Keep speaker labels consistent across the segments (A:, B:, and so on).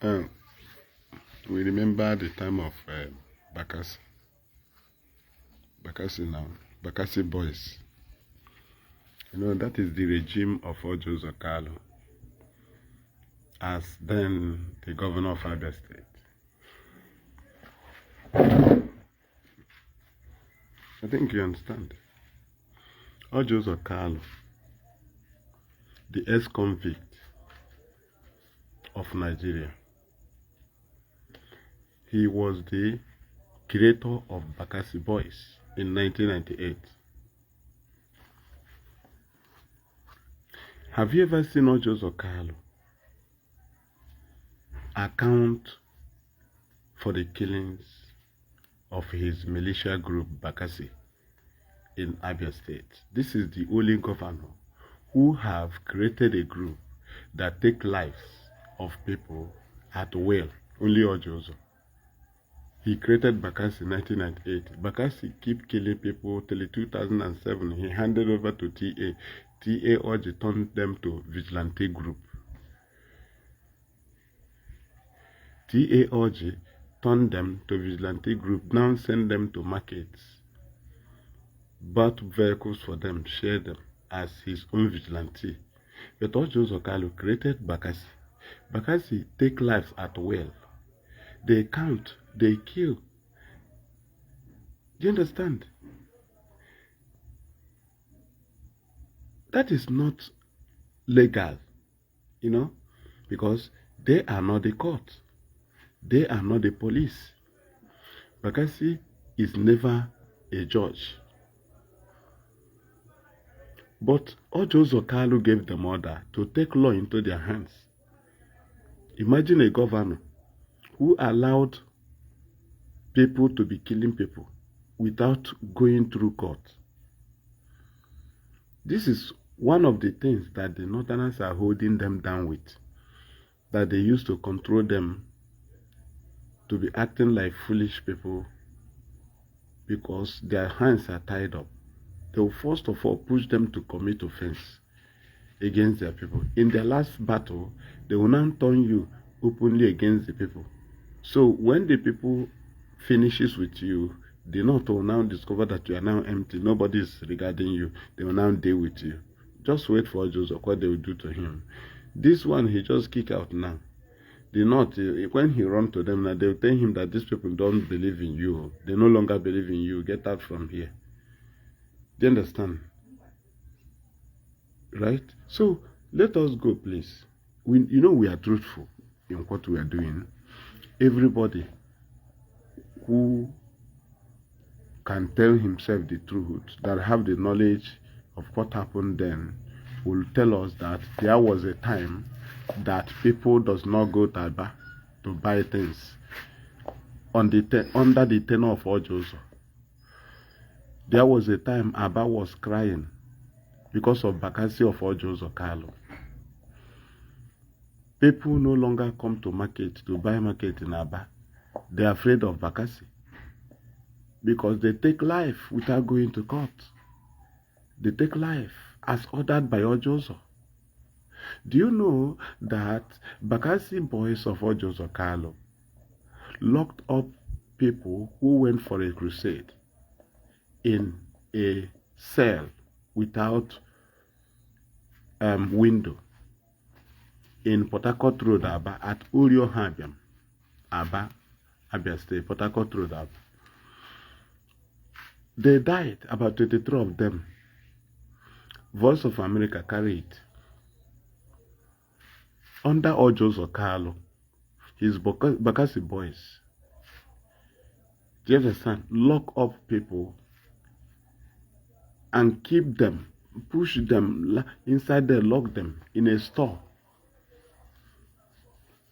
A: Um, we remember the time of Bakassi. Bakassi now. Bakassi boys. You know, that is the regime of Ojo Kalu as then the governor of Abia State. I think you understand. Ojo Kalu, the ex-convict of Nigeria. He was the creator of Bakassi Boys in 1998. Have you ever seen Ojo Kalu account for the killings of his militia group Bakassi in Abia State? This is the only governor who have created a group that take lives of people at will. Only Ojo. He created Bakassi in 1998. Bakassi keep killing people till 2007. He handed over to TA. TA Ojo turned them to vigilante group. TA Ojo turned them to vigilante group. Now send them to markets. Bought vehicles for them, share them as his own vigilante. But Ojo Kalu created Bakassi. Bakassi take lives at will. They count, they kill. Do you understand? That is not legal, you know, because they are not the court. They are not the police. Bakassi is never a judge. But Ojo Kalu gave them order to take law into their hands. Imagine a governor who allowed people to be killing people without going through court. This is one of the things that the Northerners are holding them down with, that they used to control them to be acting like foolish people because their hands are tied up. They will first of all push them to commit offense against their people. In their last battle, they will now turn you openly against the people. So when the people finishes with you, the North will now discover that you are now empty. Nobody is regarding you. They will now deal with you. Just wait for Joseph, what they will do to him. This one, he just kick out now. The North, when he run to them, now they will tell him that these people don't believe in you. They no longer believe in you. Get out from here. Do you understand? Right? So, let us go, please. We are truthful in what we are doing. Everybody who can tell himself the truth, that have the knowledge of what happened then, will tell us that there was a time that people does not go to Aba to buy things under the tenure of Ojo. There was a time Aba was crying because of Bakassi of Ojo Kalu. People no longer come to market to buy market in Aba. They are afraid of Bakassi because they take life without going to court. They take life as ordered by Ojo. Do you know that Bakassi boys of Ojo Kalu locked up people who went for a crusade in a cell without window in Port Harcourt Road, Aba, at Urio Habiam, Aba, Abia State, Port Harcourt Road, Aba. They died, about 23 of them. Voice of America carried it. Under Ojo Kalu, his Bakassi boys, do you understand? Lock up people and keep them, push them inside there, lock them in a store.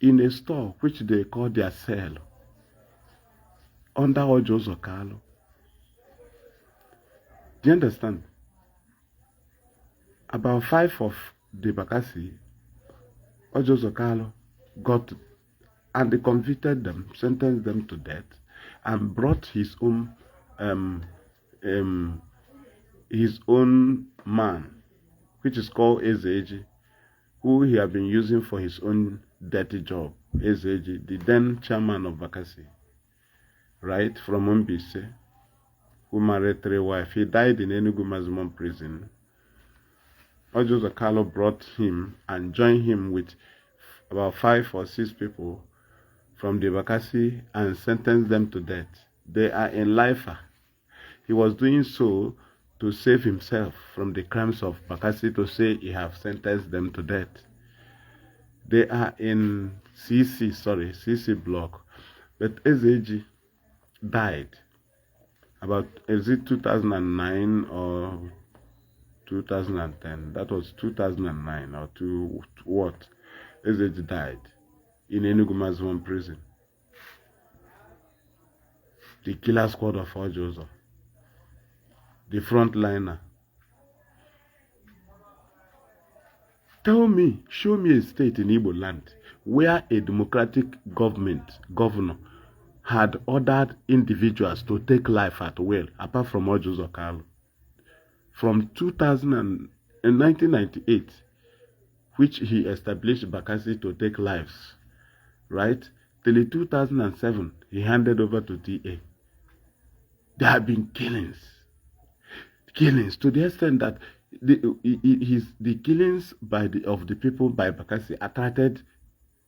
A: In a store which they call their cell. Under Ojo Kalu. Do you understand? About 5 of the Bakassi, Ojo Kalu got, and they convicted them, sentenced them to death, and brought his own man, which is called Ezeji, who he had been using for his own dirty job. Ezeji, the then chairman of Bakassi, right, from Mbise, who married 3 wives. He died in Enugu maximum prison. Ojozo Kalu brought him and joined him with about 5 or 6 people from the Bakassi and sentenced them to death. They are in life. He was doing so to save himself from the crimes of Bakassi, to say he have sentenced them to death. They are in CC block. But Ezeji died about, is it 2009 or 2010? That was 2009 or what? Ezeji died in Enugu maximum prison. The killer squad of Ojozo, the frontliner. Tell me, show me a state in Igbo land where a democratic governor had ordered individuals to take life at will, apart from Ojozo Kalu. From 1998, which he established Bakassi to take lives, right? Till 2007, he handed over to DA. There have been killings to the extent that the killings of the people by Bakassi attracted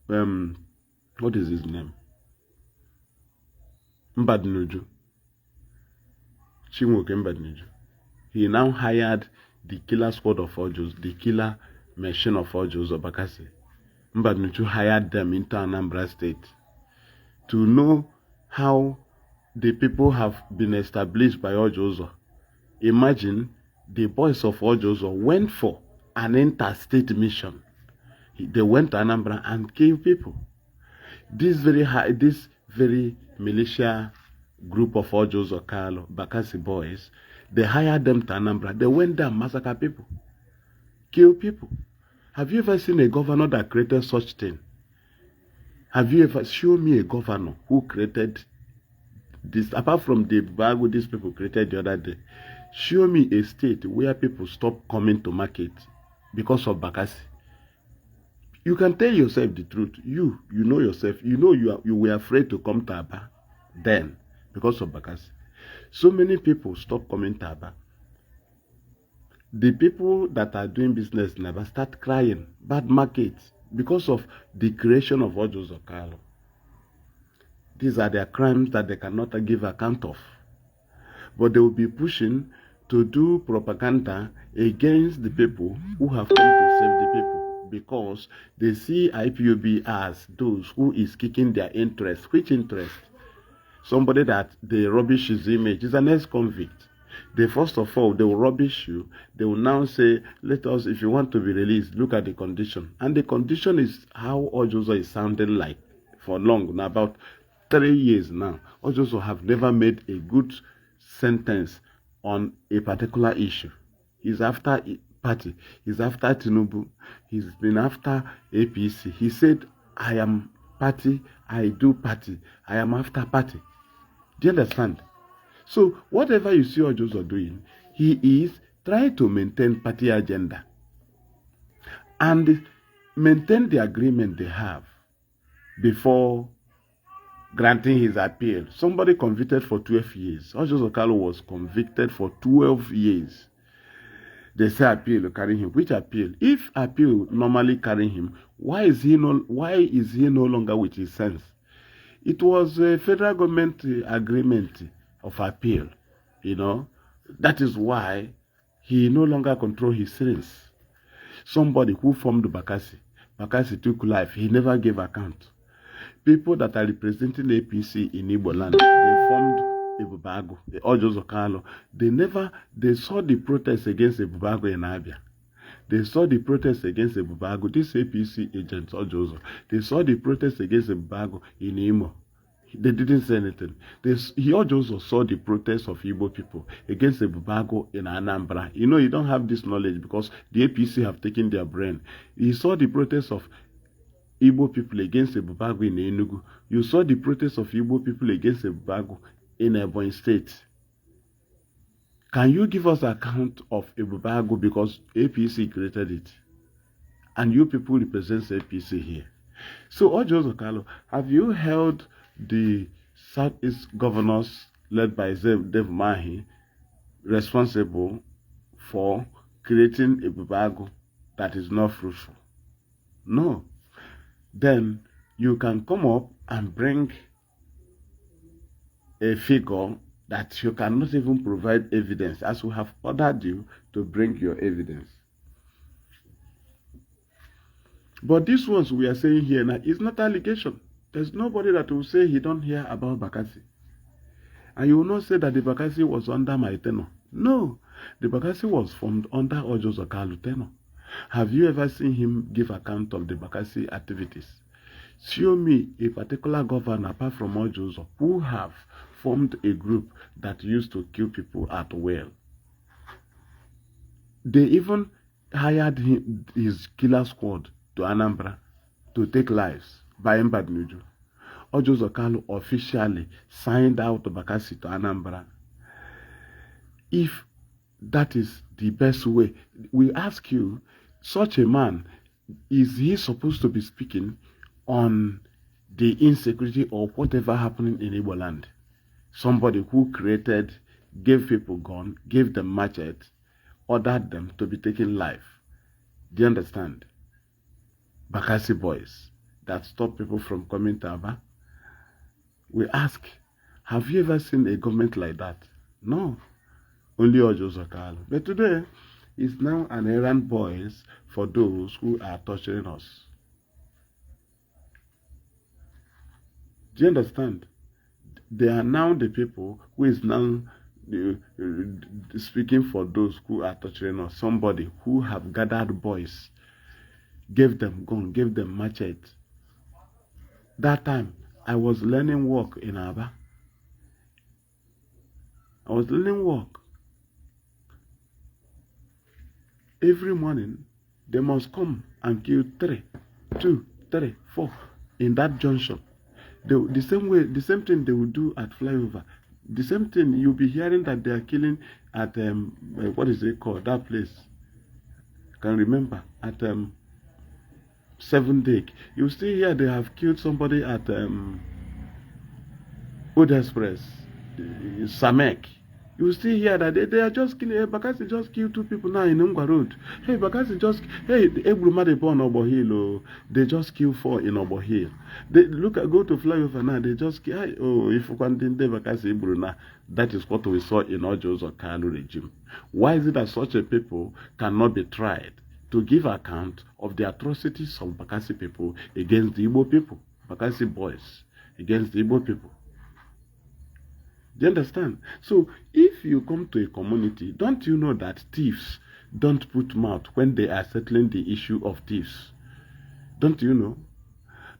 A: what is his name? Mbadinuju. Chinwoke Mbadinuju. He now hired the killer squad of Ojos, the killer machine of Ojos of Bakassi. Mbadinuju hired them into Anambra State to know how the people have been established by Ojozo. Imagine the boys of Ojozo went for an interstate mission. They went to Anambra and killed people. This very militia group of Ojozo Kalu, Bakassi boys, they hired them to Anambra. They went there and massacred people, kill people. Have you ever seen a governor that created such thing? Have you ever shown me a governor who created this, apart from the Bago these people created the other day? Show me a state where people stop coming to market because of Bakassi. You can tell yourself the truth. You know yourself. You know you were afraid to come to Aba then because of Bakassi. So many people stop coming to Aba. The people that are doing business in Aba start crying, bad market, because of the creation of Ojozo Kalu. These are their crimes that they cannot give account of. But they will be pushing to do propaganda against the people who have come to save the people, because they see IPOB as those who is kicking their interest. Which interest? Somebody that they rubbish his image is an ex-convict. They first of all, they will rubbish you. They will now say, let us, if you want to be released, look at the condition. And the condition is how Ojozo is sounding like for long, now about 3 years now. Ojozo have never made a good sentence on a particular issue. He's after party. He's after Tinubu. He's been after APC. He said, I am party. I do party. I am after party. Do you understand? So whatever you see Ojozo doing, he is trying to maintain party agenda and maintain the agreement they have before granting his appeal. Somebody convicted for 12 years. Ojozo Kalu was convicted for 12 years. They say appeal carry him. Which appeal? If appeal normally carry him, why is he no longer with his sense? It was a federal government agreement of appeal. You know, that is why he no longer control his sense. Somebody who formed Bakassi took life. He never gave account. People that are representing APC in Igbo land, they formed Ebubago, the Ojozo Kalu. They saw the protest against Ebubago in Abia. They saw the protest against Ebubago, this APC agents, Ojozo. They saw the protest against Ebubago in Imo. They didn't say anything. Ojozo saw the protest of Igbo people against Ebubago in Anambra. You know, you don't have this knowledge because the APC have taken their brain. He saw the protest of Igbo people against Ebubago in Enugu. You saw the protest of Igbo people against Ebubago in Ebonyi State. Can you give us account of Ebubago because APC created it? And you people represent APC here. So, Ojo Kalu, have you held the Southeast governors led by Dave Mahi responsible for creating a Bubago that is not fruitful? No. Then you can come up and bring a figure that you cannot even provide evidence, as we have ordered you to bring your evidence. But these ones we are saying here now is not allegation. There's nobody that will say he don't hear about Bakassi. And you will not say that the Bakassi was under my tenure. No, the Bakassi was formed under Ojo Kalu tenure. Have you ever seen him give account of the Bakassi activities? Show me a particular governor apart from Ojo who have formed a group that used to kill people at will. They even hired his killer squad to Anambra to take lives by Mbadnuju. Ojo Kalu officially signed out Bakassi to Anambra. If that is the best way, we ask you, such a man, is he supposed to be speaking on the insecurity or whatever happening in Igbo land? Somebody who created, gave people gun, gave them machete, ordered them to be taken live. Do you understand? Bakassi boys that stop people from coming to Aba. We ask, have you ever seen a government like that? No. Only Ojo Kalu. But today, it's now an errand boys for those who are torturing us. Do you understand? They are now the people who is now speaking for those who are torturing us. Somebody who have gathered boys, gave them gun, gave them machete. That time, I was learning work in Aba. I was learning work. Every morning, they must come and kill 3, 2, 3, 4 in that junction. The same thing they will do at flyover. The same thing you'll be hearing that they are killing at what is it called? That place. I can remember at 7 Day. You still hear they have killed somebody at Old Express, Samek. You still hear that they are just killing. Hey, Bakassi just killed 2 people now in Ungwa Road. Hey, Bakassi just, hey, Ebrumade born Obo Hill. Oh, they just killed 4 in Obo Hill. They look at, go to flyover now, they just kill. Oh, if you can't Bakassi Ebruna, that is what we saw in Ojo's or Kanu regime. Why is it that such a people cannot be tried to give account of the atrocities of Bakassi people against the Igbo people, Bakassi boys against the Igbo people? Do you understand? So, if you come to a community, don't you know that thieves don't put mouth when they are settling the issue of thieves? Don't you know?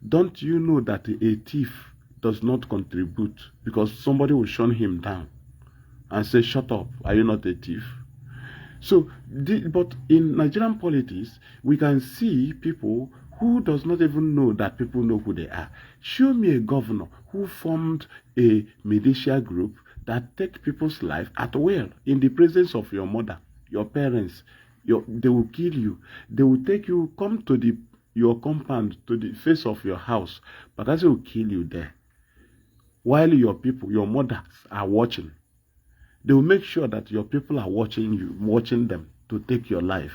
A: Don't you know that a thief does not contribute because somebody will shun him down and say, shut up, are you not a thief? So, but in Nigerian politics, we can see people who does not even know that people know who they are. Show me a governor who formed a militia group that take people's life at will in the presence of your mother, your parents. They will kill you. They will take you, come to your compound, to the face of your house, but as they will kill you there. While your people, your mothers are watching. They will make sure that your people are watching you, watching them to take your life.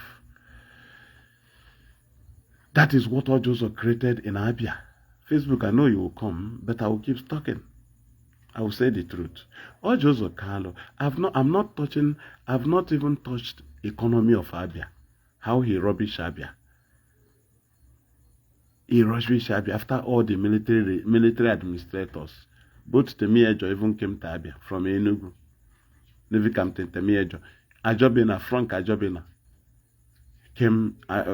A: That is what Ojo created in Abia. Facebook, I know you will come, but I will keep talking. I will say the truth. Ojo Kalu, I've not even touched economy of Abia. How he rubbish Abia. He rubbish Abia after all the military administrators. Both Temiejo even came to Abia from Enugu. Navy Captain Temiejo. Ajobina, Frank Ajobina.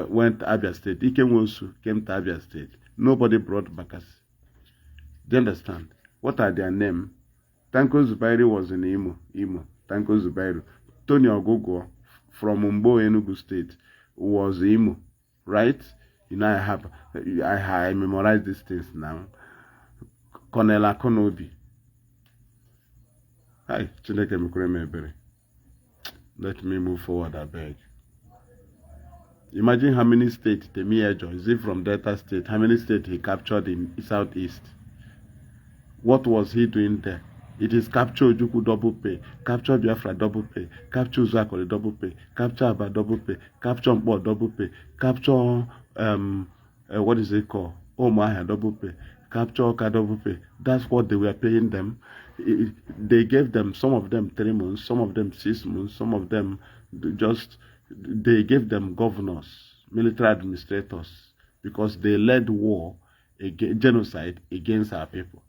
A: Went to Abia State. Ike Nwosu came to Abia State. Nobody brought Bakassi. Do you understand? What are their names? Tanko Zubairu was in Imo. Tanko Zubairu. Tony Ogogo from Umbo, Enugu State was Imo. Right? You know, I memorize these things now. Colonel Akonobi. Hi, Chineke Mekure Mebere. Let me move forward, I beg. Imagine how many states Temiyejo, is it from Delta State, how many states he captured in Southeast. What was he doing there? It is capture Ojuku double pay, capture Biafra double pay, capture Uzakole double pay, capture Aba double pay, capture Mpo double pay, capture what is it called? Omahia double pay, capture Oka double pay. That's what they were paying them. They gave them, some of them 3 months, some of them 6 months, some of them they gave them governors, military administrators, because they led war, genocide against our people.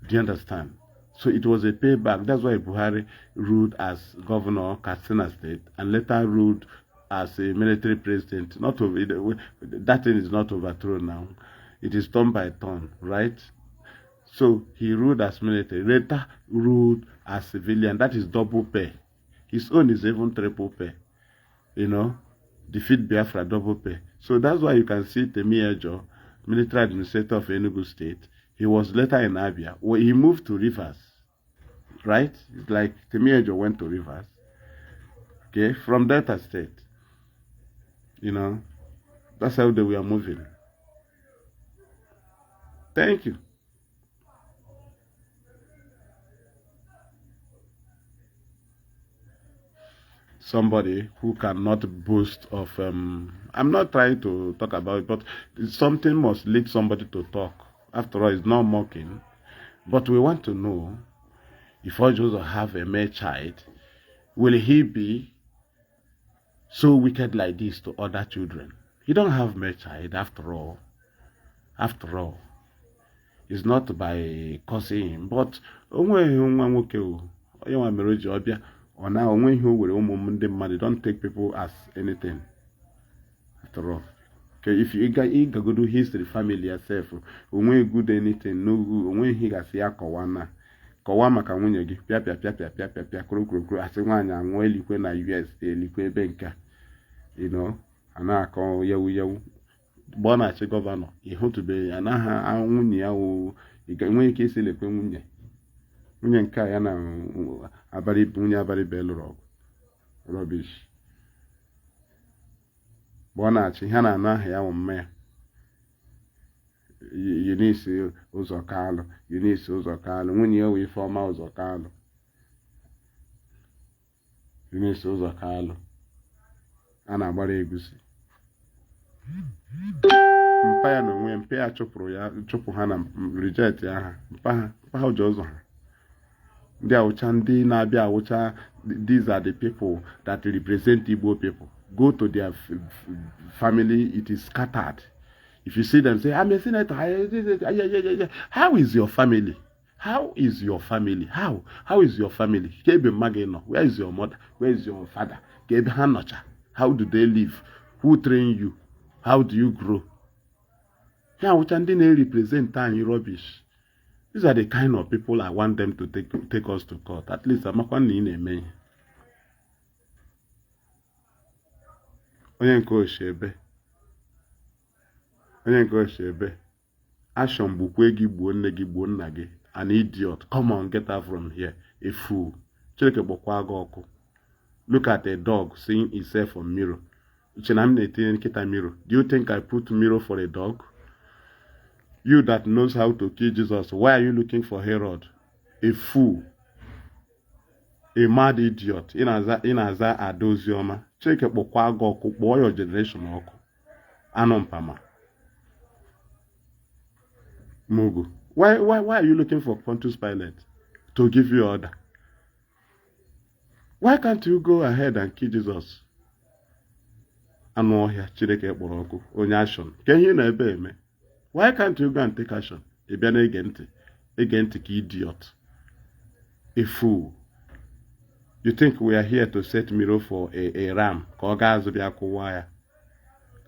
A: Do you understand? So it was a payback. That's why Buhari ruled as governor of Katsina State and later ruled as a military president. That thing is not overthrown now. It is turn by turn, right? So he ruled as military, later ruled as civilian. That is double pay. His own is even triple pay. You know, defeat Biafra, double pay. So that's why you can see Temiyejo, military administrator of Enugu State. He was later in Abia. Well, he moved to Rivers, right? It's like Temiyejo went to Rivers, okay, from Delta State. You know, that's how they were moving. Thank you. Somebody who cannot boast of, I'm not trying to talk about it, but something must lead somebody to talk. After all, it's not mocking. But we want to know, if Ojozo have a male child, will he be so wicked like this to other children? He don't have male child after all. After all, it's not by causing him, but don't take people as anything. After all. Okay, if you go do history, family yourself, onwe good anything, no good, onwe he ga siya kowana. Kowa maka nwunye gi, pia, kuru, asi nwanya anwo elikwe na US, elikwe benka. You know, anako yawu. Bona chi governor, ihotube, anaha nwunye ya o, onwe ike isi lekwe nwunye. Nwunye nka ya na nwunye abari belro. Rubbish. Bonachi, Hana Nahia me. Eunice Uzokalo, Eunice Uzokalo, when you we form Uzokalo. Eunice Uzokalo. Anna Baregusi. Mpaya no when Pea Chopo Hana reject ya. Paha Jozo. They are Chandi Nabia Ucha. These are the people that represent Igbo people. Go to their family, it is scattered. If you see them say, I'm a senator, how is your family? How is your family? How is your family? Where is your mother? Where is your father? How do they live? Who train you? How do you grow? Yeah, which and they represent time rubbish. These are the kind of people I want them to take us to court. At least I'm not in a man. Onye nke Oshebe. Ashon bukwe gi gbuo nne gi gbuo nna gi. An idiot. Come on, get out from here. A fool. Chineke gbokwa gị ọkụ. Look at a dog seeing itself on mirror. Uchenam na-etinye nkịta mirror. Do you think I put mirror for a dog? You that knows how to kill Jesus, why are you looking for Herod? A fool. A mad idiot. Inaza adozioma. Chineke gbokwa gị ọkụ. Kpọọ your generation ọkụ. Anompama. Mugu. Why are you looking for Pontius Pilate to give you order? Why can't you go ahead and kill Jesus? Anohia Chineke kpọrọ ọkụ. Onye action. Can you know ebe? Why can't you go and take action? Ebe na-ege ntị ka idiot. A fool. You think we are here to set mirror for a ram? Ka ọ ga-azụ bịa kụwa ya.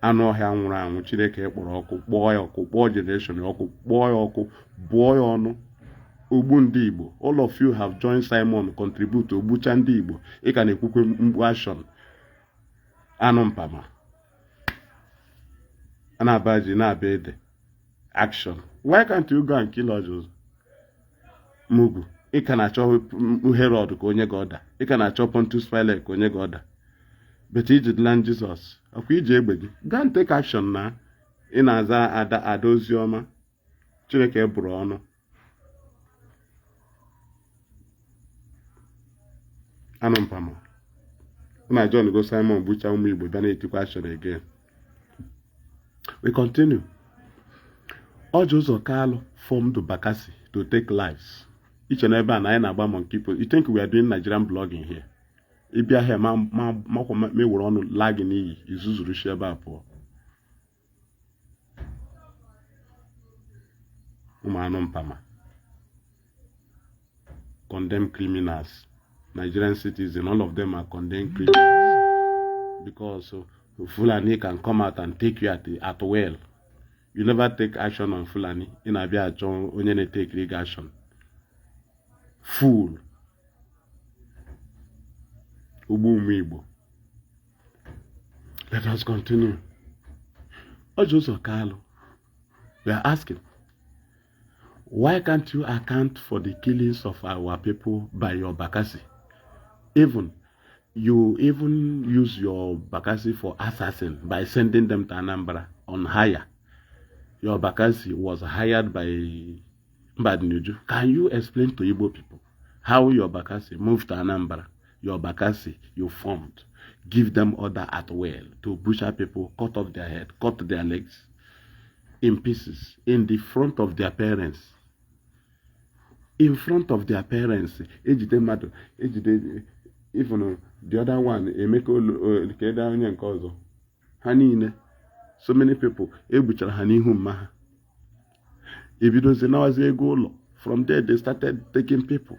A: Anụ ọhịa nwụrụ anwụ Chineke kpọrọ ọkụ, kpọọ ya ọkụ, kpọọ generation ọkụ, kpọọ ya ọkụ, bụọ ya ọnụ. Ogbu ndị Igbo. All of you have joined Simon, contribute ogbucha ndị Igbo. Ị ka na-ekwukwe mkpu action. Anụ mpama. Anabaji na-abịa ede. Action. Why can't you go and kill Ojozo? Mugu. Ị ka na-achọ Herod ka onye gị ọda. Ị ka na-achọ Pontius Pilate ka onye gị ọda. But he did land Jesus. Go and take action now. In Aza Adozioma. Chineke Bruno. Anampama. When I join go Simon Butcher Igbo, then it took action again. We continue. Ojozo Kalu formed Bakassi to take lives. Each and every and I among people. You think we are doing Nigerian blogging here? If you are here, me were on lagging Izuzu Rusheba po. Mpama. Condemn criminals. Nigerian citizens, all of them are condemned criminals. Because Fulani can come out and take you at will. You never take action on Fulani. In Abia John, only take legal action. Fool. Ubu. Let us continue. Ojozo Kalu, we are asking, why can't you account for the killings of our people by your Bakassi? You even use your Bakassi for assassin by sending them to Anambra on hire. Your Bakassi was hired by Badnuju. Can you explain to Igbo people how your Bakassi moved to Anambra? Your Bakassi you formed. Give them order at will to butcher people, cut off their head, cut their legs in pieces in the front of their parents. In front of their parents. Even the other one, so many people, from there they started taking people.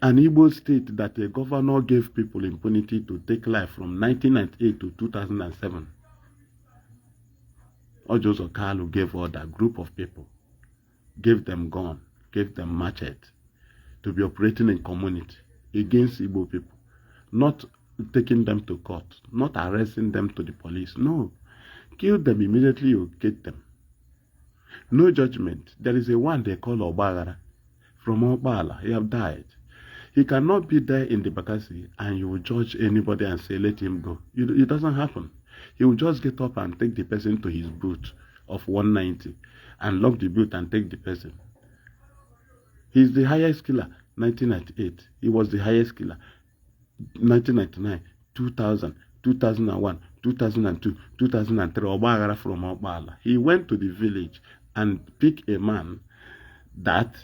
A: An Igbo state that a governor gave people impunity to take life from 1998 to 2007. Ojozo Kalu gave order, group of people, gave them gun, gave them machete to be operating in community against Igbo people, not taking them to court, not arresting them to the police. No, kill them immediately. You get them. No judgment. There is a one they call Obagara from Obala. He have died. He cannot be there in the Bakassi and you will judge anybody and say, let him go. It doesn't happen. He will just get up and take the person to his booth of 190 and lock the booth and take the person. He's the highest killer, 1998. He was the highest killer, 1999, 2000, 2001, 2002, 2003, Obagara from Obala. He went to the village and picked a man that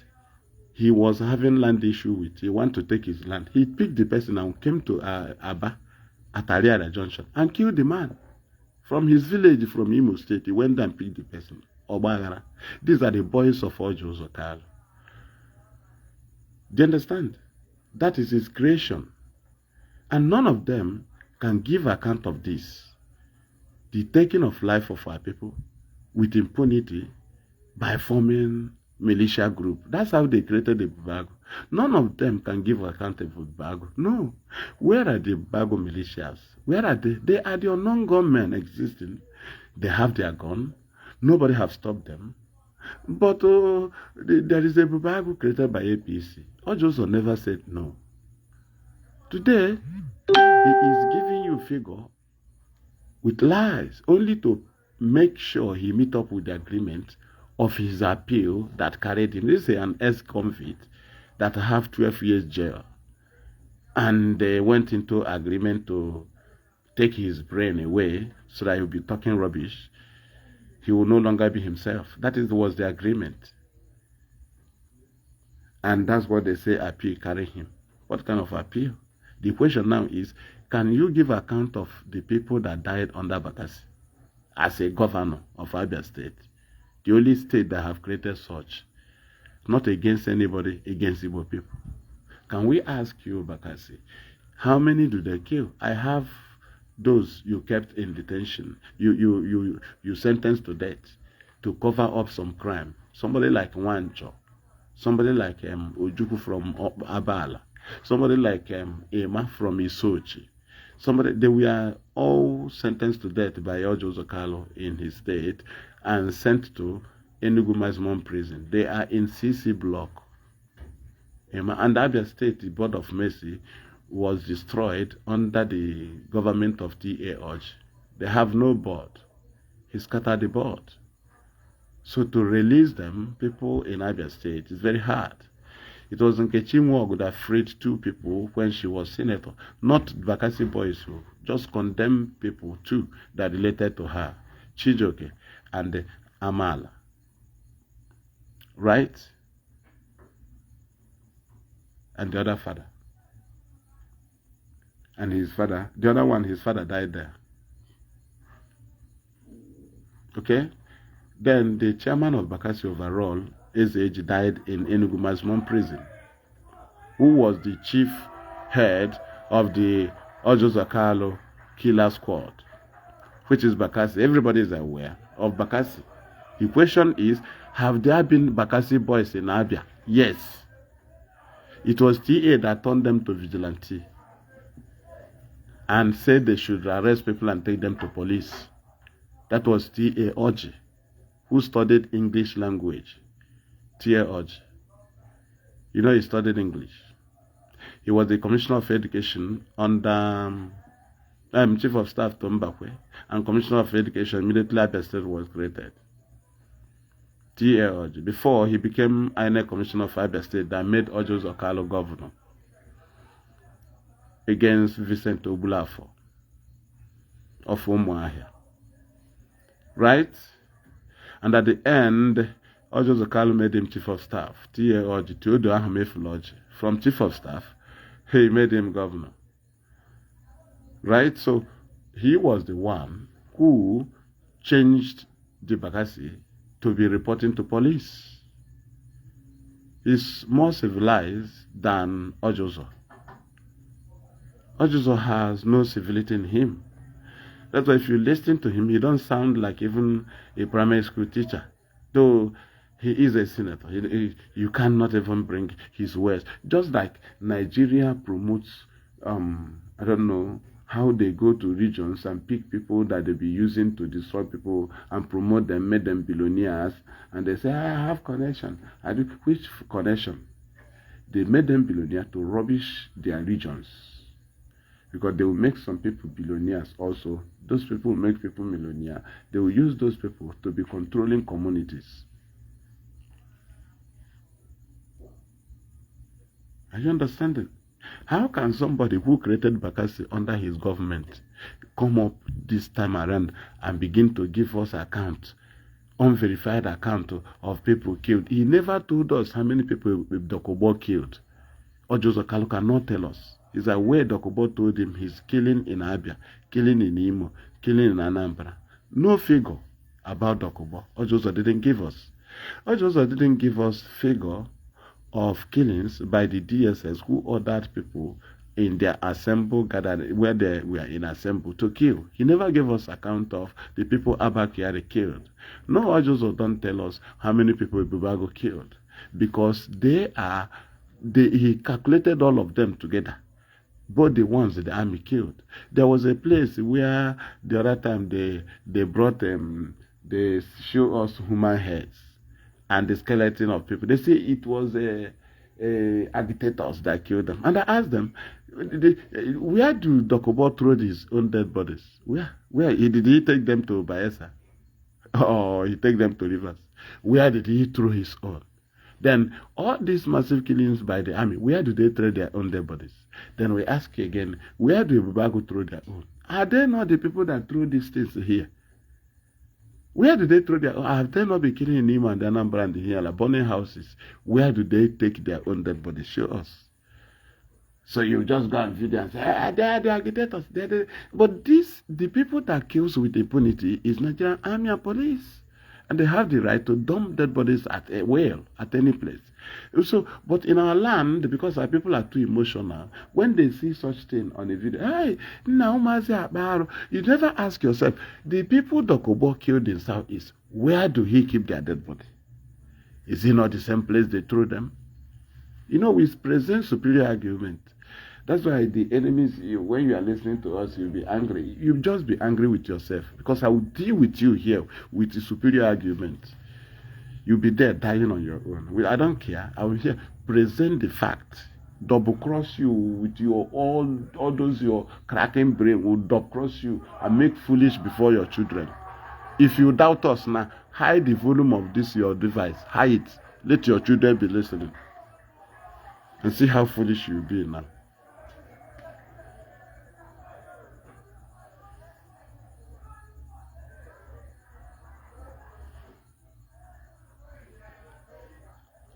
A: he was having land issue with. He wanted to take his land. He picked the person and came to Aba at Ariara Junction and killed the man. From his village, from Imo State, he went and picked the person. Obagara. These are the boys of Ojozo Kalu. Do you understand? That is his creation. And none of them can give account of this. The taking of life of our people with impunity by forming militia group. That's how they created the Bubago. None of them can give account of Bubago. No. Where are the Bubago militias? Where are they? They are the unknown gunmen existing. They have their gun. Nobody have stopped them. But there is a Bubago created by APC. Ojozo never said no. Today, he is giving you figure with lies, only to make sure he meet up with the agreement of his appeal that carried him. This is an ex-convict that have 12 years jail. And they went into agreement to take his brain away so that he will be talking rubbish. He will no longer be himself. That was the agreement. And that's what they say appeal carry him. What kind of appeal? The question now is, can you give account of the people that died under Bakassi as a governor of Abia State? The only state that have created such, not against anybody, against Igbo people. Can we ask you, Bakassi, how many do they kill? I have those you kept in detention. You sentenced to death to cover up some crime. Somebody like Wancho, somebody like Ojuku from Abala, somebody like Ema from Isochi. They were all sentenced to death by Ojozo Kalu in his state and sent to Enugu Maximum Prison. They are in CC block. And Abia State, the Board of Mercy, was destroyed under the government of T.A. Oj. They have no board. He scattered the board. So to release them, people in Abia State, is very hard. It was Nkechi Nwogu that freed 2 people when she was senator. Not Bakassi boys who just condemned people too that related to her. Chijoke and Amala. Right? And the other father. And his father, the other one, his father died there. Okay? Then the chairman of Bakassi overall, Eze died in Enugu Maximum Prison, who was the chief head of the Kalu killer squad, which is Bakassi. Everybody is aware of Bakassi. The question is, have there been Bakassi boys in Abia? Yes. It was TA that turned them to vigilante and said they should arrest people and take them to police. That was T.A. Oj, who studied English language. T.A. Oj. You know, he studied English. He was the Commissioner of Education under Chief of Staff to Mbakwe, and Commissioner of Education immediately after State was created. T.A. Oj. Before he became INEC Commissioner of Abia State, that made Ojo Kalu governor against Vincent Obulafo of Umuahia. Right? And at the end, Ojo Kalu made him Chief of Staff. T.A. Oj, Teodo Ahmefuloji. From Chief of Staff, he made him governor. Right? So he was the one who changed the Bakassi to be reporting to police. He's more civilized than Ojozo. Ojozo has no civility in him. That's why if you listen to him, he don't sound like even a primary school teacher. Though he is a senator. You cannot even bring his words. Just like Nigeria promotes, I don't know, how they go to regions and pick people that they be using to destroy people and promote them, make them billionaires, and they say, I have connection. I do. Which connection? They made them billionaires to rubbish their regions. Because they will make some people billionaires also. Those people will make people millionaires. They will use those people to be controlling communities. Are you understanding? How can somebody who created Bakassi under his government come up this time around and begin to give us account, unverified account of people killed? He never told us how many people Dokubo killed. Ojo Kalu cannot tell us. He's aware Dokubo told him he's killing in Abia, killing in Imo, killing in Anambra. No figure about Dokubo. Ojo didn't give us. Ojo didn't give us figure of killings by the DSS who ordered people in their assemble gathering where they were in assemble to kill. He never gave us account of the people Abakiari killed. No, Ojozo don't tell us how many people Bubago killed, because he calculated all of them together. Both the ones that the army killed. There was a place where the other time they brought they show us human heads and the skeleton of people. They say it was agitators that killed them. And I asked them, where do Dokubo throw his own dead bodies? Where? Did he take them to Bayelsa? Or he take them to rivers? Where did he throw his own? Then all these massive killings by the army, where do they throw their own dead bodies? Then we ask again, where do Bubago throw their own? Are they not the people that throw these things here? Where do they throw their own? Have they not been killing in Imo and Anambra and here, like burning houses? Where do they take their own dead bodies? Show us. So you just go and video and say, they are the agitators. But the people that kills with impunity is Nigerian army and police. And they have the right to dump dead bodies at a well, at any place. So, but in our land, because our people are too emotional, when they see such thing on a video, hey, now Mazi Abaro, you never ask yourself, the people Dokubo killed in Southeast, where do he keep their dead body? Is it not the same place they threw them? You know, we present superior argument. That's why the enemies, when you are listening to us, you'll be angry. You'll just be angry with yourself, because I will deal with you here with the superior argument. You'll be there dying on your own. I don't care. I will here present the fact. double cross you with your all those your cracking brain will double cross you and make foolish before your children. If you doubt us now, hide the volume of this your device. Hide it. Let your children be listening. And see how foolish you'll be now.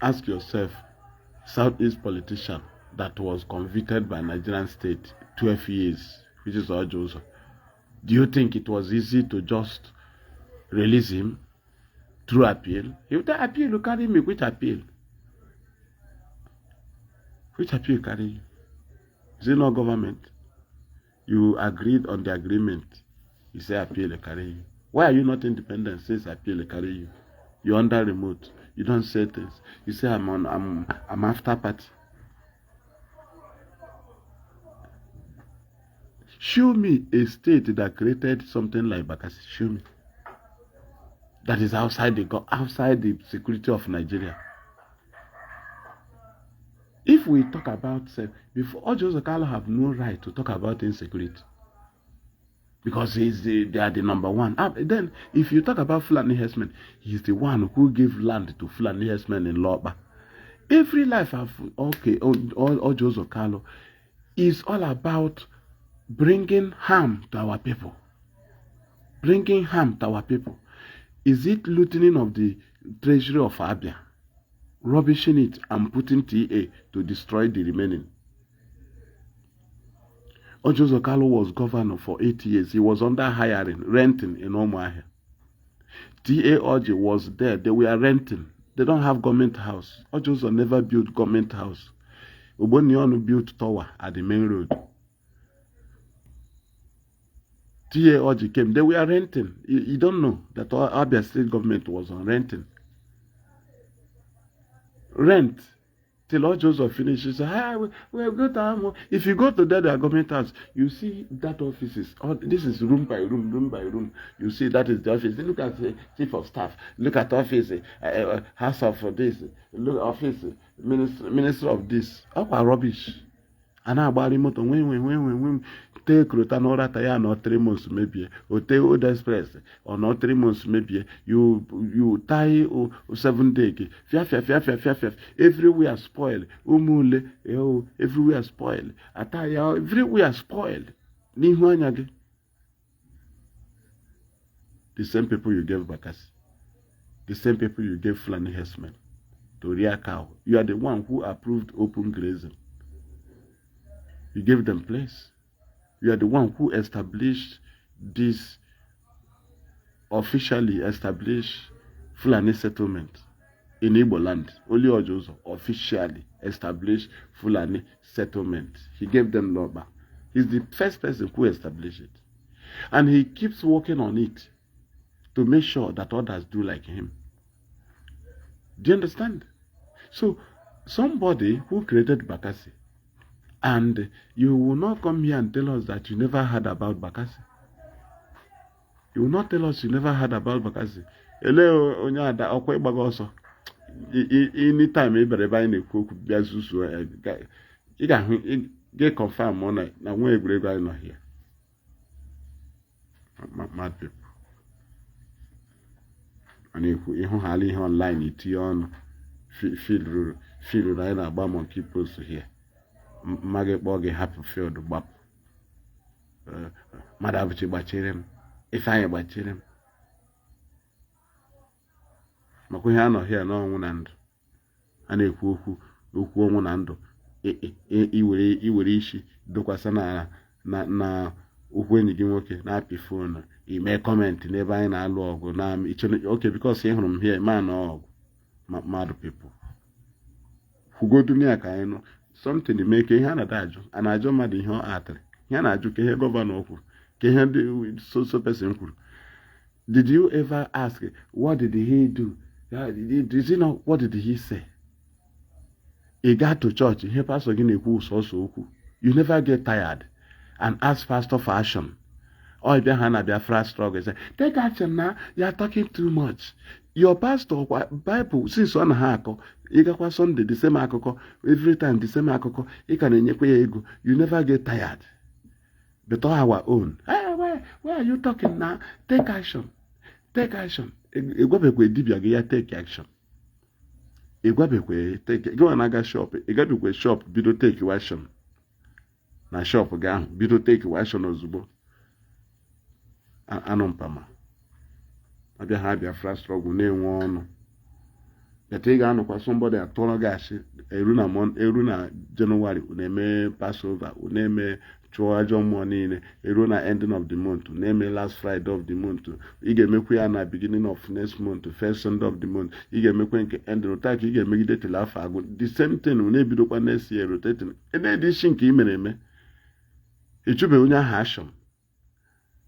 A: Ask yourself, Southeast politician that was convicted by Nigerian state 12 years, which is Ojozo. Do you think it was easy to just release him through appeal? If the appeal, you carry me, which appeal? Which appeal carry you? Is it not government? You agreed on the agreement. You say appeal carry you. Why are you not independent? Says appeal carry you. You're under remote. You don't say things. You say I'm after party. Show me a state that created something like Bakassi. Show me. That is outside the security of Nigeria. If we talk about before Ojozo Kalu have no right to talk about insecurity. Because they are the number one. Then, if you talk about Fulani herdsmen, he's the one who gave land to Fulani herdsmen in Loba. Every life of Ojozo Kalu is all about bringing harm to our people. Bringing harm to our people. Is it looting of the treasury of Abia, rubbishing it and putting TA to destroy the remaining? Ojozo Kalu was governor for 8 years. He was under hiring, renting in Omuahia. TA Oji was there. They were renting. They don't have government house. Ojozo never built government house. Obonionu built tower at the main road. TA Oji came. They were renting. You don't know that Abia state government was on renting. Rent. Till Ojozo finishes, we'll go to if you go to their government house, you see that offices. This is room by room, room by room. You see that is the office. Look at the chief of staff. Look at office, house of this. Look office, minister of this. All rubbish. And now about remote when take Rotanora Taya not 3 months maybe, or take Old Express, or not 3 months maybe, you tie 7 days. Everywhere spoiled. Umule, everywhere spoiled. Ataya, everywhere spoiled. The same people you gave Bakassi. The same people you gave Fulani herdsmen to rear cow. You are the one who approved open grazing. You gave them place. You are the one who established this, officially established Fulani settlement in Igbo land. Only Ojozo officially established Fulani settlement. He gave them law back. He's the first person who established it. And he keeps working on it to make sure that others do like him. Do you understand? So, somebody who created Bakassi, and you will not come here and tell us that you never heard about Bakassi. You will not tell us you never heard about Bakassi. Anytime you get confirmed on it. Now, when you are not here. Mad people. And if you have online, it's on feel right about monkey post here. Maggot boggy happy field the bop. Madavichi bachirem. If I bachirem. Makuhano here no one and a who one and ishi dokwasana na when you okay na happy phone. He may comment never in our log na okay because him here man or mad people. Who go to me a kind something to make a hand at Ajo, and I don't mad in her artery. Yana Ajo, can governor, can so person. Did you ever ask, what did he do? Did you know what did he say? He got to church, he pastor again a who's also. You never get tired and ask pastor for action. Or Ibiahana Biafra struggle. Say, take action now. You are talking too much. Your pastor, Bible, since on hako, Igakwa Sunday, the same akoko, every time the same akoko, ego. You never get tired. But our own. Hey, where are you talking now? Take action. Take action. Take action. Go and shop. Shop, bido take action. Na shop ga bido take action ozugbo. Anompama. Abia ha Biafra struggle na-enwe ọnụ. But ị ga-anụkwa somebody atọrọ gashi eru na January na-eme Passover, na-eme chụọ ajọ mmụọ niile, eru na ending of the month, na-eme last Friday of the month. Ị ga-emekwa ya na beginning of next month, first Sunday of the month. Ị ga-emekwa nke end rota ka ị ga-emegide till afọ agụ. The same thing na-ebidokwa next year rotating. Na-edi isi nke ị mere eme. Ichube onye ahụ action.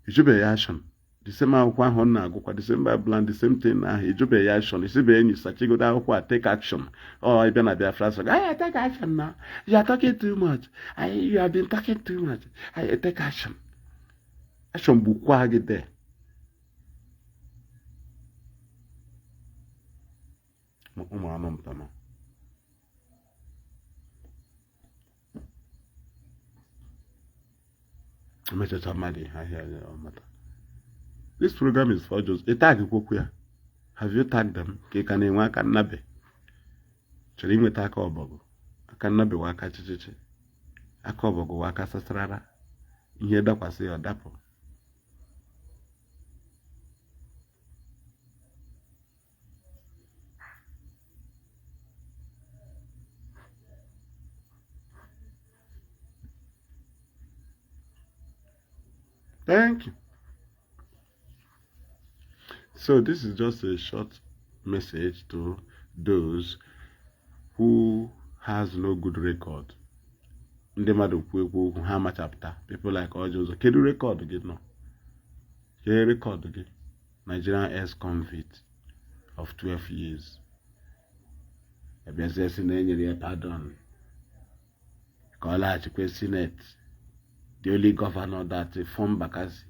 A: Ichube ya action. The same akwụkwọ ahụ na-agụkwa, the same Bible and the same thing ahụ ijube ya action. Isibe enyi sachigodo akwụkwọ take action. Oh, ịbịa na Biafra sọ, take action now. You are talking too much. You have been talking too much. Take action. Action bukwa gị there. Ụmụ anọ mpama. Emechacha mmadụ ahịa ọmata. This program is for just a tag. Have you tagged them? Can you work at Nabe? Chari me taka obogo. Aka Nabe waka chichichi. Aka obogo waka sastrara. Ihe dakwasị ọdapụ. Thank you. So this is just a short message to those who has no good record. How much after people like Ojozo? Can you record again? No. Can you record again? Nigerian ex-convict of 12 years. Pardon. Senate. The only governor that formed Bakassi.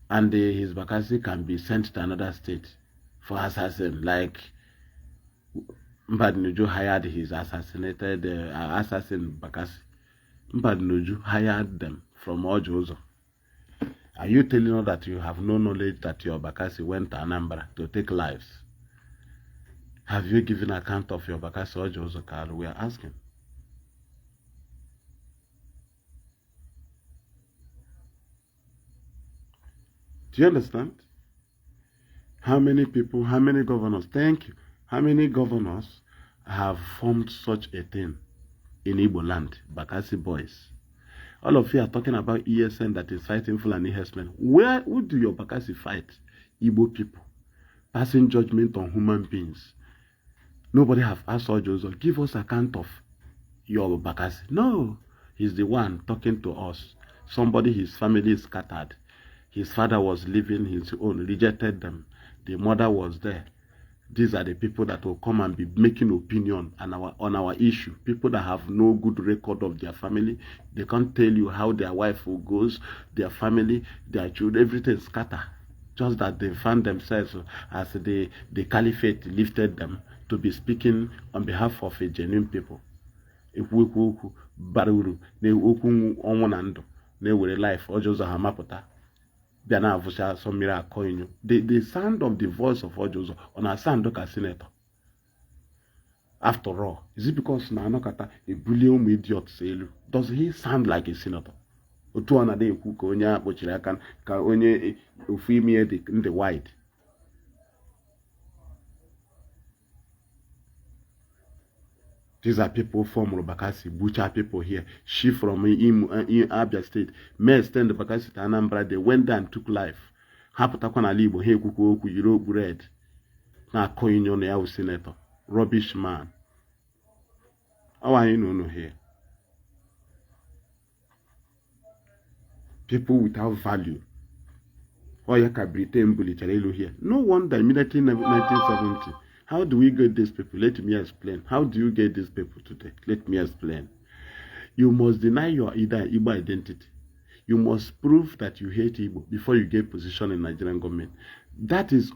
A: And his Bakassi can be sent to another state for assassin. Like Mbadinuju hired his assassinated assassin Bakassi. Mbadinuju hired them from Ojozo. Are you telling us that you have no knowledge that your Bakassi went to Anambra to take lives? Have you given account of your Bakassi Ojozo, Kalu? We are asking. Do you understand? How many people, how many governors, thank you, how many governors have formed such a thing in Igbo land, Bakassi boys? All of you are talking about ESN that is fighting Fulani herdsmen. Who do your Bakassi fight? Igbo people. Passing judgment on human beings. Nobody have asked Ojozo, give us account of your Bakassi. No, he's the one talking to us. Somebody, his family is scattered. His father was living his own, rejected them. The mother was there. These are the people that will come and be making opinion on our issue. People that have no good record of their family. They can't tell you how their wife goes, their family, their children, everything is scattered. Just that they found themselves as the caliphate lifted them to be speaking on behalf of a genuine people. Baruru, life, Ojozo Hamapota. The sound of the voice of Ojozo on a sound like a senator. After all, is it because Nanokata a brilliant idiot selu? Does he sound like a senator? In the white. These are people from Bakassi, butcher people here. She from Abia State. May stand the Bakassi to Anambra. They went there and took life. Haputakwana libo he kuku yiro bread. Na koinyon ya senator. Rubbish man. How are you no here? People without value. Oyaka Britain bully here. No wonder immediately in 1970. How do we get these people? Let me explain. How do you get these people today? Let me explain. You must deny your Igbo identity. You must prove that you hate Igbo before you get position in Nigerian government. That is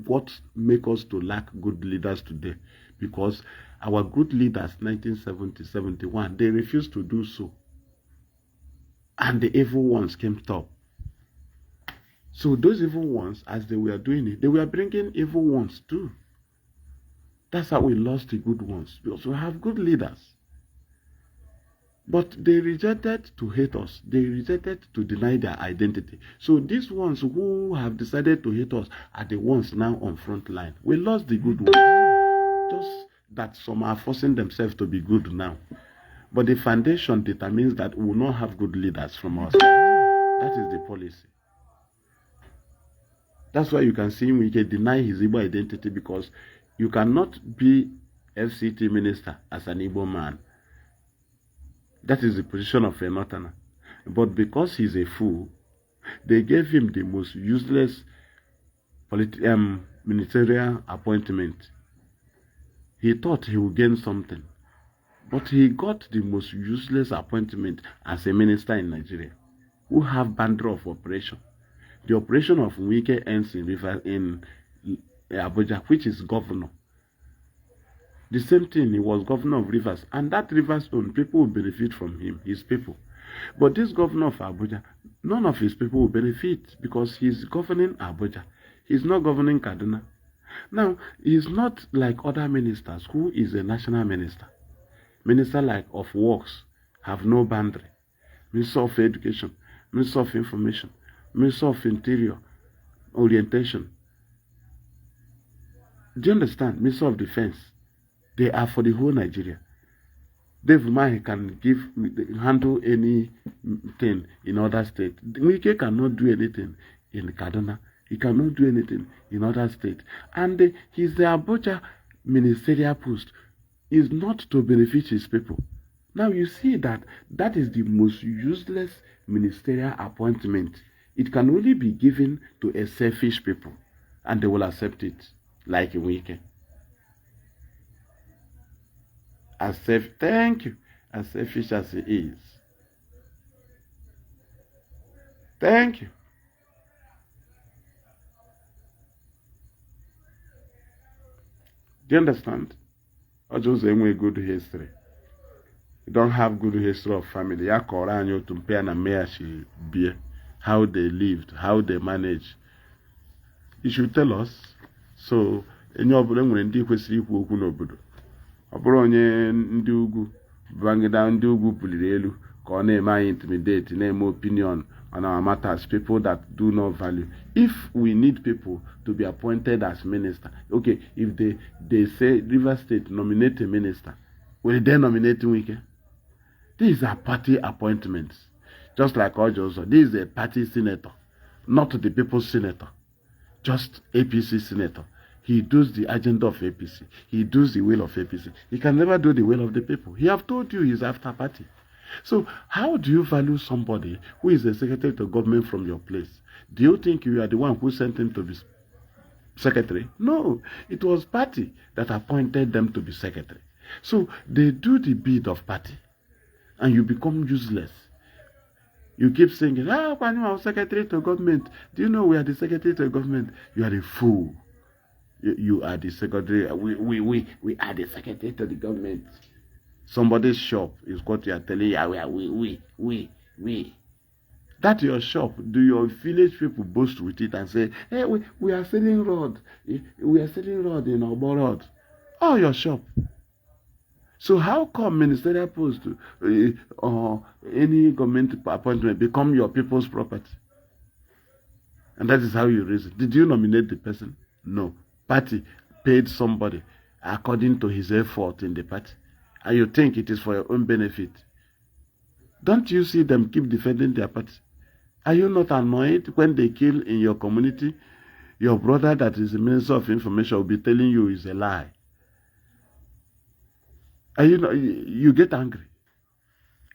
A: what makes us to lack good leaders today. Because our good leaders, 1970, 71, they refused to do so. And the evil ones came top. So those evil ones, as they were doing it, they were bringing evil ones too. That's how we lost the good ones. Because we have good leaders. But they rejected to hate us. They rejected to deny their identity. So these ones who have decided to hate us are the ones now on front line. We lost the good ones. Just that some are forcing themselves to be good now. But the foundation determines that we will not have good leaders from our side. That is the policy. That's why you can see him, he can deny his Igbo identity, because you cannot be FCT minister as an Igbo man. That is the position of a Northerner. But because he's a fool, they gave him the most useless ministerial appointment. He thought he would gain something. But he got the most useless appointment as a minister in Nigeria, who have boundary of operation. The operation of Wike ends in Abuja, which is governor. The same thing, he was governor of Rivers, and that Rivers own people will benefit from him, his people. But this governor of Abuja, none of his people will benefit because he's governing Abuja. He's not governing Kaduna. Now, he's not like other ministers who is a national minister. Minister like of Works have no boundary. Minister of Education, Minister of Information, Minister of Interior, Orientation. Do you understand? Minister of Defense. They are for the whole Nigeria. Dave Umahi can handle anything in other states. Wike cannot do anything in Kaduna. He cannot do anything in other states. And he's the Abuja ministerial post is not to benefit his people. Now you see that is the most useless ministerial appointment. It can only be given to a selfish people, and they will accept it, like in Wike. Thank you. As selfish as he is. Thank you. Do you understand? Or just a good history. You don't have good history of family. How they lived, how they managed. You should tell us. So, any of them when they kwesịrị ikwu okwu n'obodo. Ọ bụrụ onye ndị ugwu bangida ndị ugwu buliri elu ka ọ na-eme anyị intimidate, na-eme opinion on our matters, people that do not value. If we need people to be appointed as minister, okay, if they say River State nominate a minister, will they nominate Wike? These are party appointments. Just like Ojozo, this is a party senator, not the people's senator, just APC senator. He does the agenda of APC. He does the will of APC. He can never do the will of the people. He have told you he's after party. So how do you value somebody who is a secretary to government from your place? Do you think you are the one who sent him to be secretary? No, it was party that appointed them to be secretary. So they do the bid of party, and you become useless. You keep saying, Kanu, I'm secretary to government. Do you know we are the secretary to government? You are a fool. You are the secretary. We are the secretary to the government. Somebody's shop is what you are telling you. We. That's your shop. Do your village people boast with it and say, hey, we are selling road. We are selling road in Obo Road. Oh, your shop. So how come ministerial post or any government appointment become your people's property? And that is how you raise it. Did you nominate the person? No. Party paid somebody according to his effort in the party. And you think it is for your own benefit. Don't you see them keep defending their party? Are you not annoyed when they kill in your community? Your brother that is the Minister of Information will be telling you is a lie. And you get angry.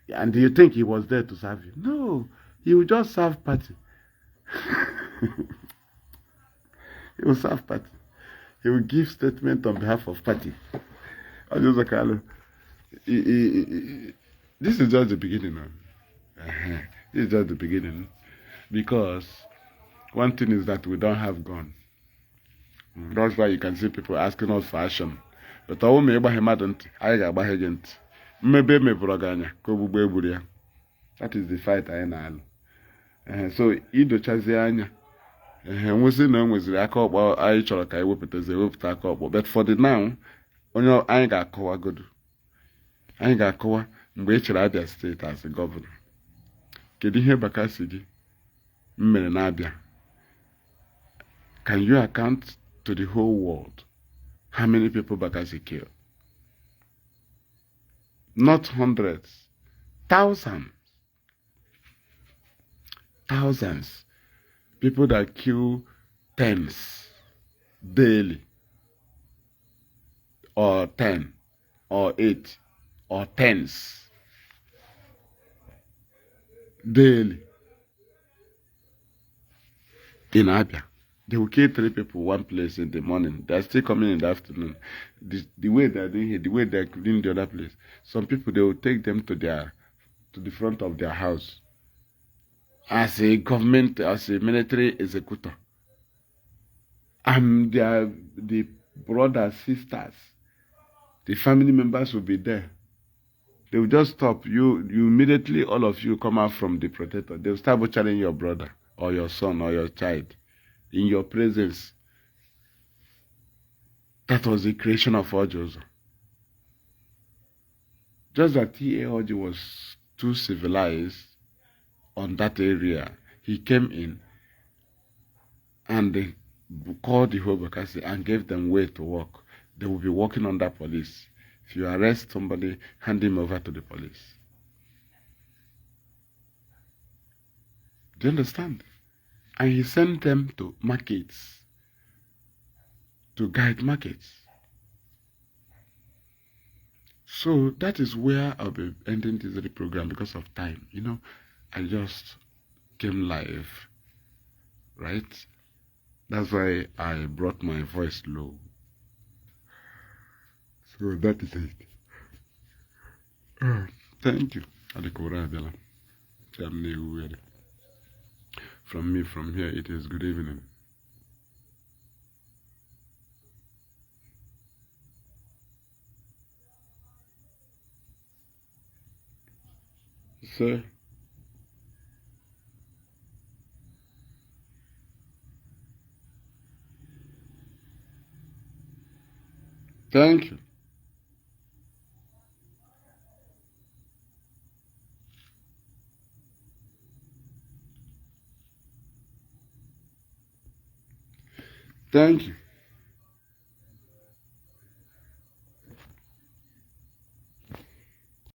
A: And you think he was there to serve you. No, he will just serve party. He will serve party. He will give statement on behalf of party. Kalu. This is just the beginning. This is just the beginning. Because one thing is that we don't have gun. That's why you can see people asking us for action. But all me agbaghị mmadụ ntị, anyị ga-agbaghe gị ntị. Mmebe emebụrụ gị anya ka ogbugbo egburu ya. That is the fight anyị na-alụ. So idochazie anya. Nwesị na o nweziri aka ọkpọ anyị chọrọ ka anyị wepụta aka ọkpọ. But for the now, onye anyị ga-akọwagodu. Anyị ga-akọwa mgbe ị chere Abia State as a governor. Kedu ihe Bakassi gị mere n'Abia? Can you account to the whole world how many people Bakassi killed? Not hundreds, thousands. Thousands. People that kill tens daily, or 10, or 8, or tens daily in Abia. They will kill 3 people one place in the morning. They are still coming in the afternoon. The way they are doing here, the way they are doing the other place. Some people, they will take them to the front of their house as a government, as a military executor. And the brothers, sisters, the family members will be there. They will just stop. You immediately, all of you come out from the protector. They will start butchering your brother or your son or your child in your presence. That was the creation of Ojozo. Just that T.A. Oji was too civilized on that area. He came in and they called the whole Bakassi and gave them way to work. They will be working under police. If you arrest somebody, hand him over to the police. Do you understand? And he sent them to markets, to guide markets. So that is where I'll be ending this program because of time. You know, I just came live, right? That's why I brought my voice low. So that is it. Thank you. From me, from here, it is good evening. Sir. Thank you. Thank you.